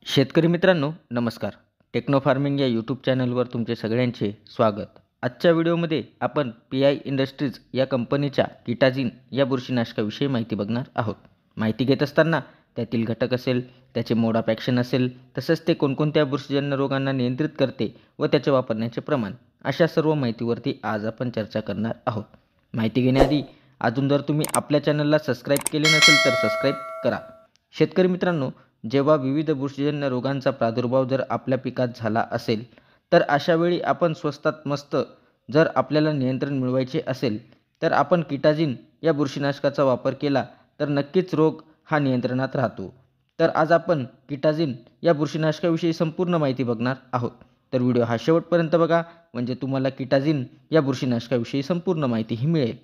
शेतकरी मित्रांनो नमस्कार. टेक्नो फार्मिंग या यूट्यूब चॅनलवर तुमचे सगळ्यांचे स्वागत. आजच्या व्हिडिओमध्ये आपण PI इंडस्ट्रीज या कंपनीच्या किटाजिन या बुरशीनाशकाविषयी माहिती बघणार आहोत. माहिती घेत असताना त्यातील घटक असेल, त्याचे मोड ऑफ ॲक्शन असेल, तसंच ते कोणकोणत्या बुरशीजन्य रोगांना नियंत्रित करते व त्याचे वापरण्याचे प्रमाण, अशा सर्व माहितीवरती आज आपण चर्चा करणार आहोत. माहिती घेण्याआधी अजून जर तुम्ही आपल्या चॅनलला सबस्क्राईब केले नसेल तर सबस्क्राईब करा. शेतकरी मित्रांनो, जेव्हा विविध बुरशीजन्य रोगांचा प्रादुर्भाव जर आपल्या पिकात झाला असेल तर अशावेळी आपण स्वस्तात मस्त जर आपल्याला नियंत्रण मिळवायचे असेल तर आपण किटाजिन या बुरशीनाशकाचा वापर केला तर नक्कीच रोग हा नियंत्रणात राहतो. तर आज आपण किटाजिन या बुरशीनाशकाविषयी संपूर्ण माहिती बघणार आहोत. तर व्हिडिओ हा शेवटपर्यंत बघा, म्हणजे तुम्हाला किटाजिन या बुरशीनाशकाविषयी संपूर्ण माहितीही मिळेल.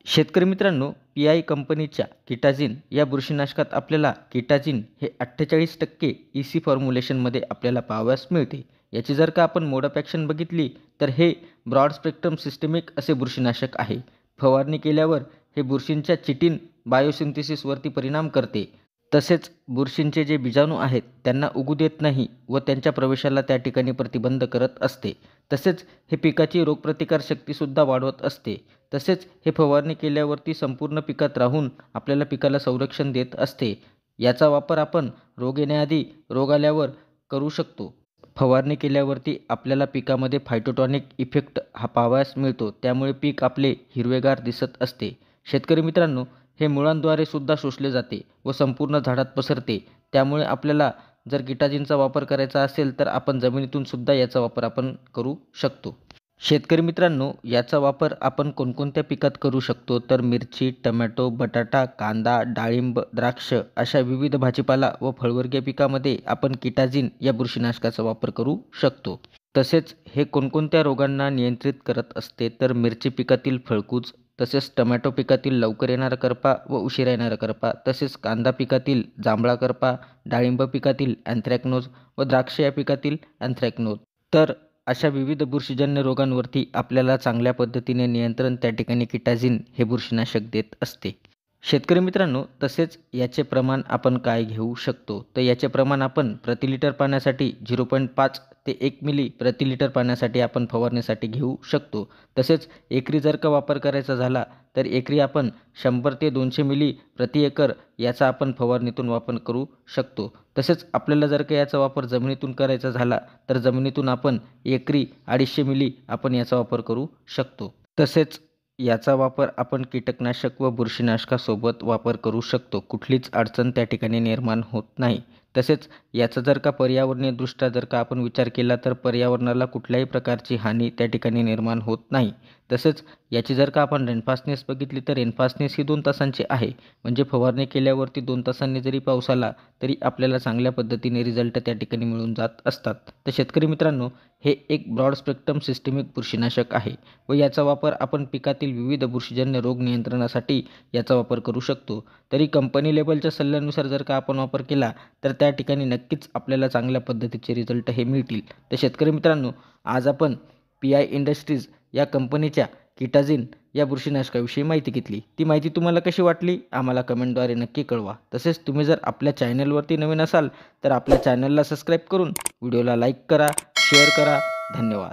शेतकरी मित्रांनो, PI कंपनीच्या किटाजिन या बुरशीनाशकात आपल्याला किटाजिन हे 48% EC फॉर्म्युलेशनमध्ये आपल्याला पाहावयास मिळते. याची जर का आपण मोड ऑफ ॲक्शन बघितली तर हे ब्रॉड स्पेक्ट्रम सिस्टमिक असे बुरशीनाशक आहे. फवारणी केल्यावर हे बुरशींच्या चिटिन बायोसिंथेसिसवरती परिणाम करते. तसेच बुरशींचे जे बीजाणू आहेत त्यांना उगू देत नाही व त्यांच्या प्रवेशाला त्या ठिकाणी प्रतिबंध करत असते. तसेच हे पिकाची रोगप्रतिकार शक्तीसुद्धा वाढवत असते. तसेच हे फवारणी केल्यावरती संपूर्ण पिकात राहून आपल्याला पिकाला संरक्षण देत असते. याचा वापर आपण रोग येण्याआधी, रोग आल्यावर करू शकतो. फवारणी केल्यावरती आपल्याला पिकामध्ये फायटोटॉनिक इफेक्ट हा पाहावयास मिळतो, त्यामुळे पीक आपले हिरवेगार दिसत असते. शेतकरी मित्रांनो, हे मुळांद्वारे सुद्धा शोषले जाते व संपूर्ण झाडात पसरते. त्यामुळे आपल्याला जर किटाजिनचा वापर करायचा असेल तर आपण जमिनीतून सुद्धा याचा वापर आपण करू शकतो. शेतकरी मित्रांनो, याचा वापर आपण कोणकोणत्या पिकात करू शकतो तर मिरची, टोमॅटो, बटाटा, कांदा, डाळिंब, द्राक्ष अशा विविध भाजीपाला व फळवर्गीय पिकामध्ये आपण किटाजिन या बुरशीनाशकाचा वापर करू शकतो. तसेच हे कोणकोणत्या रोगांना नियंत्रित करत असते तर मिरची पिकातील फळकूज, तसेच टोमॅटो पिकातील लवकर येणारा करपा व उशिरा येणारा करपा, तसेच कांदा पिकातील जांभळा करपा, डाळिंब पिकातील अँथ्रॅकनोज व द्राक्ष या पिकातील अँथ्रॅकनोज. तर अशा विविध बुरशीजन्य रोगांवरती आपल्याला चांगल्या पद्धतीने नियंत्रण त्या ठिकाणी किटाजिन हे बुरशीनाशक देत असते. शेतकरी मित्रांनो, तसेच याचे प्रमाण आपण काय घेऊ शकतो तर याचे प्रमाण आपण प्रति लिटर पाण्यासाठी 0.5 ते 1 मिली प्रति लिटर पाण्यासाठी आपण फवारणीसाठी घेऊ शकतो. तसेच एकरी जर का वापर करायचा झाला तर एकरी आपण 100 ते 200 मिली प्रति एकर याचा आपण फवारणीतून वापर करू शकतो. तसेच आपल्याला जर का याचा वापर जमिनीतून करायचा झाला तर जमिनीतून आपण एकरी 250 मिली आपण याचा वापर करू शकतो. तसेच याचा वापर आपण कीटकनाशक व बुरशीनाशकासोबत वापर करू शकतो. कुठलीच अडचण त्या ठिकाणी निर्माण होत नाही. तसेच याचा जर का पर्यावरणीयदृष्ट्या जर का आपण विचार केला तर पर्यावरणाला कुठल्याही प्रकारची हानी त्या ठिकाणी निर्माण होत नाही. तसेच याची जर का आपण रेनफास्टनेस बघितली तर रेनफास्टनेस ही 2 तासांची आहे. म्हणजे फवारणी केल्यावरती 2 तासांनी जरी पाऊस आला तरी आपल्याला चांगल्या पद्धतीने रिझल्ट त्या ठिकाणी मिळून जात असतात. तर शेतकरी मित्रांनो, हे एक ब्रॉड स्पेक्ट्रम सिस्टमिक बुरशीनाशक आहे व याचा वापर आपण पिकातील विविध बुरशीजन्य रोग नियंत्रणासाठी याचा वापर करू शकतो. तरी कंपनी लेवलच्या सल्ल्यानुसार जर का आपण वापर केला तर त्या ठिकाणी नक्कीच आपल्याला चांगल्या पद्धतीचे रिझल्ट हे मिळतील. तर शेतकरी मित्रांनो, आज आपण PI इंडस्ट्रीज या कंपनीच्या किटाजिन या बुरशीनाशकाविषयी माहिती घेतली. ती माहिती तुम्हाला कशी वाटली आम्हाला कमेंटद्वारे नक्की कळवा. तसेच तुम्ही जर आपल्या चॅनलवरती नवीन असाल तर आपल्या चॅनलला सबस्क्राईब करून व्हिडिओला लाईक करा, शेअर करा. धन्यवाद.